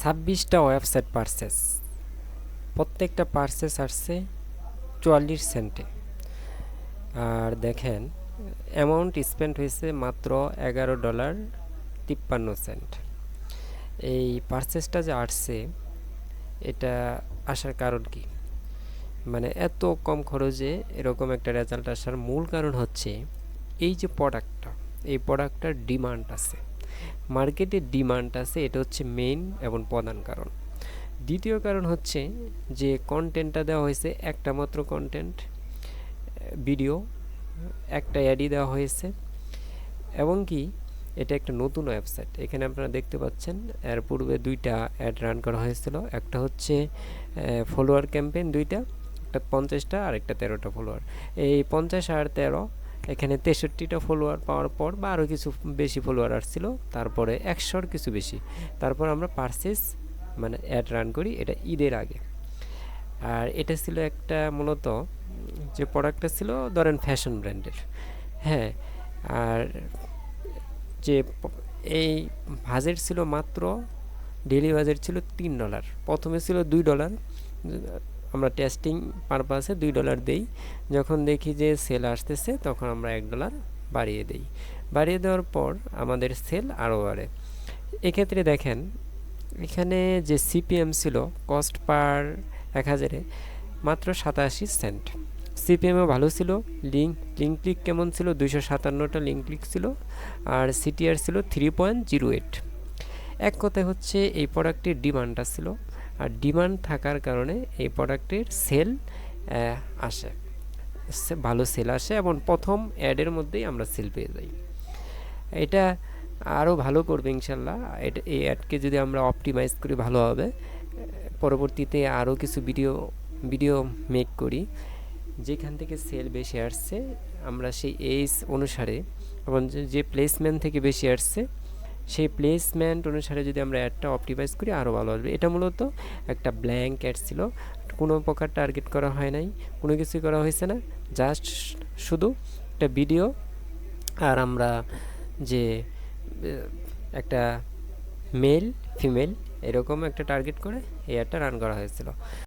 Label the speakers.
Speaker 1: 26টা website purchase, প্রত্যেকটা purchase আসছে 44 সেন্টে। আর দেখেন অ্যামাউন্ট স্পেন্ড হয়েছে মাত্র $11.53। এই পারচেসটা যে আসছে, এটা আসার কারণ কি? মানে এত কম খরচে এরকম একটা রেজাল্ট আসার মূল কারণ হচ্ছে এই যে প্রোডাক্টটা, এই প্রোডাক্টটার ডিমান্ড আছে, মার্কেটে ডিমান্ড আছে, এটা হচ্ছে মেইন এবং প্রধান কারণ। দ্বিতীয় কারণ হচ্ছে যে কন্টেন্টটা দেওয়া হয়েছে, একটা মাত্র কন্টেন্ট ভিডিও, একটা অ্যাডই দেওয়া হয়েছে, এবং কি এটা একটা নতুন ওয়েবসাইট। এখানে আপনারা দেখতে পাচ্ছেন এর পূর্বে দুইটা অ্যাড রান করা হয়েছিল, একটা হচ্ছে ফলোয়ার ক্যাম্পেইন, দুইটা, একটা 50টা আর একটা 13টা ফলোয়ার। এই 50 আর 13 এখানে 63টা ফলোয়ার পাওয়ার পর বা আরও কিছু বেশি ফলোয়ার আসছিল, তারপরে 100-র কিছু বেশি, তারপর আমরা পারচেস মানে অ্যাড রান করি, এটা ঈদের আগে। আর এটা ছিল একটা মূলত যে প্রোডাক্টটা ছিল ধরেন ফ্যাশন ব্র্যান্ডের, হ্যাঁ। আর যে এই বাজেট ছিল মাত্র, ডেইলি বাজেট ছিল $3, প্রথমে ছিল $2। আমরা টেস্টিং পারপাসে $2 দেই, যখন দেখি যে সেল আসতেছে তখন আমরা $1 বাড়িয়ে দেই। বাড়িয়ে দেওয়ার পর আমাদের সেল আরও বাড়ে। এক্ষেত্রে দেখেন এখানে যে সিপিএম ছিল, কস্ট পার 1000-এ মাত্র 87 সেন্ট। সিপিএমও ভালো ছিল। লিঙ্ক ক্লিক কেমন ছিল? 257টা লিঙ্ক ক্লিক ছিল, আর সিটিআর ছিল 3.08। এক কথায় হচ্ছে এই প্রোডাক্টের ডিমান্ডটা ছিল, আর ডিমান্ড থাকার কারণে এই প্রোডাক্টের সেল আসে, ভালো সেল আসে, এবং প্রথম অ্যাডের মধ্যেই আমরা সেল পেয়ে যাই। এটা আরও ভালো করবে ইনশাল্লাহ। এটা এই অ্যাডকে যদি আমরা অপটিমাইজ করি ভালো হবে, পরবর্তীতে আরও কিছু ভিডিও মেক করি যেখান থেকে সেল বেশি আসছে, আমরা সেই এইজ অনুসারে এবং যে প্লেসমেন্ট থেকে বেশি আসছে সেই প্লেসমেন্ট অনুসারে যদি আমরা অ্যাডটা অপটিমাইজ করি আরও ভালো আসবে। এটা মূলত একটা ব্ল্যাঙ্ক অ্যাড ছিল, কোনো প্রকার টার্গেট করা হয় নাই, কোনো কিছুই করা হয়েছে না, জাস্ট শুধু একটা ভিডিও আর আমরা যে একটা মেল ফিমেল এরকম একটা টার্গেট করে এই অ্যাডটা রান করা হয়েছিল।